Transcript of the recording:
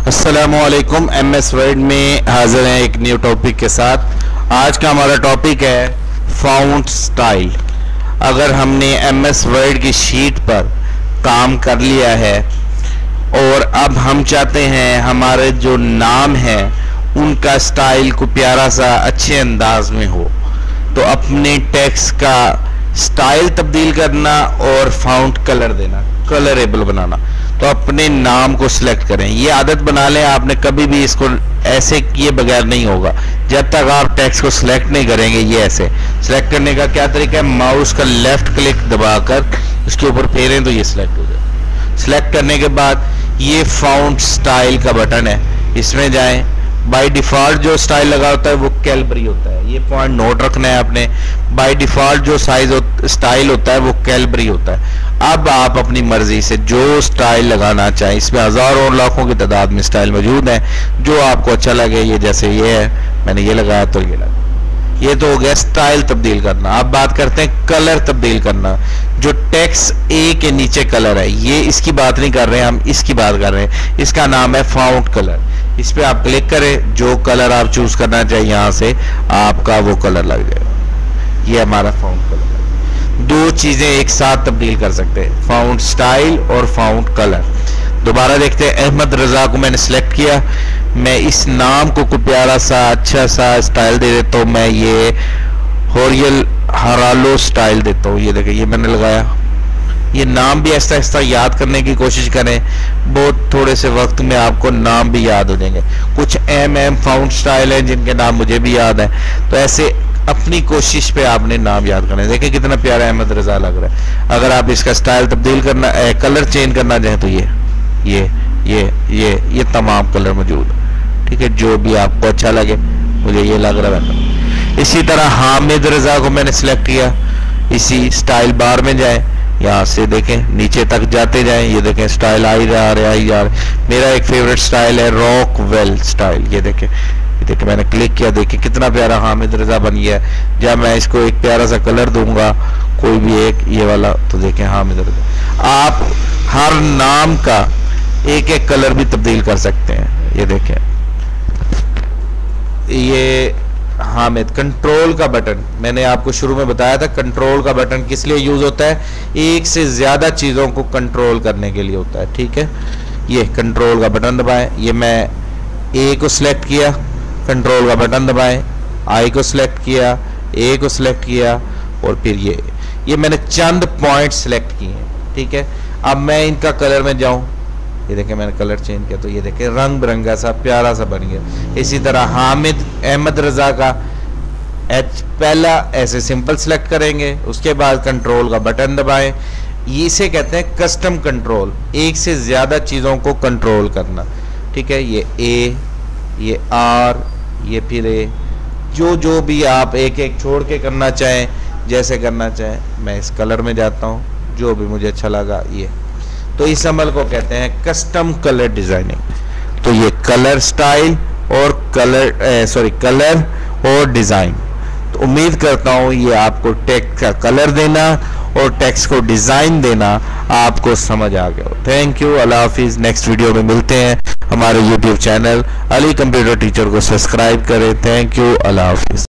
अस्सलामुअलैकुम। MS word में हाजिर हैं एक न्यू टॉपिक के साथ। आज का हमारा टॉपिक है फ़ॉन्ट स्टाइल। अगर हमने MS वर्ड की शीट पर काम कर लिया है और अब हम चाहते हैं हमारे जो नाम है उनका स्टाइल को प्यारा सा अच्छे अंदाज में हो, तो अपने टेक्स्ट का स्टाइल तब्दील करना और फ़ॉन्ट कलर देना, कलरेबल बनाना, तो अपने नाम को सिलेक्ट करें। ये आदत बना लें, आपने कभी भी इसको ऐसे किए बगैर नहीं होगा जब तक आप टेक्स्ट को सिलेक्ट नहीं करेंगे। ये ऐसे सिलेक्ट करने का क्या तरीका है, माउस का लेफ्ट क्लिक दबाकर उसके ऊपर फेरें तो ये सिलेक्ट हो जाए। सिलेक्ट करने के बाद ये फ़ॉन्ट स्टाइल का बटन है, इसमें जाएं। बाय डिफ़ॉल्ट जो स्टाइल लगा होता है वो कैलबरी होता है, ये पॉइंट नोट रखना है आपने। बाय डिफ़ॉल्ट जो स्टाइल होता है वो कैलबरी होता है। अब आप अपनी मर्जी से जो स्टाइल लगाना चाहें, इसमें हज़ारों और लाखों की तादाद में स्टाइल मौजूद हैं, जो आपको अच्छा लगे। ये जैसे ये है, मैंने ये लगाया तो ये लगा। ये तो हो गया स्टाइल तब्दील करना। अब बात करते हैं कलर तब्दील करना। जो टेक्स्ट ए के नीचे कलर है, ये इसकी बात नहीं कर रहे हैं हम, इसकी बात कर रहे हैं। इसका नाम है फ़ॉन्ट कलर। इस पर आप क्लिक करें, जो कलर आप चूज करना चाहिए यहाँ से आपका वो कलर लग जाएगा। ये हमारा फ़ॉन्ट कलर है। दो चीजें एक साथ तब्दील कर सकते हैं, फ़ॉन्ट स्टाइल और फ़ॉन्ट कलर। दोबारा देखते हैं, अहमद रजा को मैंने सेलेक्ट किया। मैं इस नाम को कोई प्यारा सा अच्छा सा स्टाइल दे देता हूँ। मैं ये होरियल हरालो स्टाइल देता हूँ। ये देखिए, ये मैंने लगाया। ये नाम भी ऐसा ऐसा याद करने की कोशिश करें, बहुत थोड़े से वक्त में आपको नाम भी याद हो जाएंगे। कुछ फ़ॉन्ट स्टाइल है जिनके नाम मुझे भी याद है, तो ऐसे अपनी कोशिश पे आपने नाम याद करना है। देखिए कितना प्यारा अहमद रजा लग रहा है। अगर आप इसका स्टाइल तब्दील करना कलर चेंज करना चाहें तो ये तमाम कलर मौजूद है। ठीक है, जो भी आपको अच्छा लगे। मुझे ये लग रहा है। इसी तरह हामिद रजा को मैंने सिलेक्ट किया। इसी स्टाइल बार में जाए, यहाँ से देखें नीचे तक जाते जाएं। ये देखें स्टाइल आई जा रहा है। मेरा एक फेवरेट स्टाइल है रॉकवेल स्टाइल। ये देखें मैंने क्लिक किया, देखिए कितना प्यारा हामिद रजा बन गया है। जब मैं इसको एक प्यारा सा कलर दूंगा, कोई भी एक ये वाला, तो देखें हामिद रजा। आप हर नाम का एक एक कलर भी तब्दील कर सकते हैं। ये देखें, ये हामिद कंट्रोल का बटन, मैंने आपको शुरू में बताया था कंट्रोल का बटन किस लिए यूज होता है, एक से ज्यादा चीजों को कंट्रोल करने के लिए होता है। ठीक है, ये कंट्रोल का बटन दबाएं। ये मैं ए को सिलेक्ट किया, कंट्रोल का बटन दबाएं। आई को सिलेक्ट किया, ए को सिलेक्ट किया, और फिर ये मैंने चंद पॉइंट सिलेक्ट किए हैं। ठीक है, अब मैं इनका कलर में जाऊं, ये देखें मैंने कलर चेंज किया तो ये देखें रंग बिरंगा सा प्यारा सा बन गया। इसी तरह हामिद अहमद रजा का पहला ऐसे सिंपल सिलेक्ट करेंगे, उसके बाद कंट्रोल का बटन दबाएं। इसे कहते हैं कस्टम कंट्रोल, एक से ज्यादा चीजों को कंट्रोल करना। ठीक है, ये ए, ये आर, ये फिर ए, जो भी आप एक एक छोड़ के करना चाहें, जैसे करना चाहें। मैं इस कलर में जाता हूँ, जो भी मुझे अच्छा लगा ये, तो इस अमल को कहते हैं कस्टम कलर डिजाइनिंग। तो ये कलर स्टाइल और कलर और डिजाइन। तो उम्मीद करता हूँ ये आपको टेक्स्ट का कलर देना और टेक्स्ट को डिजाइन देना आपको समझ आ गया हो। Thank you, Allah Hafiz. Next video में मिलते हैं। हमारे YouTube channel Ali computer teacher को सब्सक्राइब करें। Thank you, Allah Hafiz.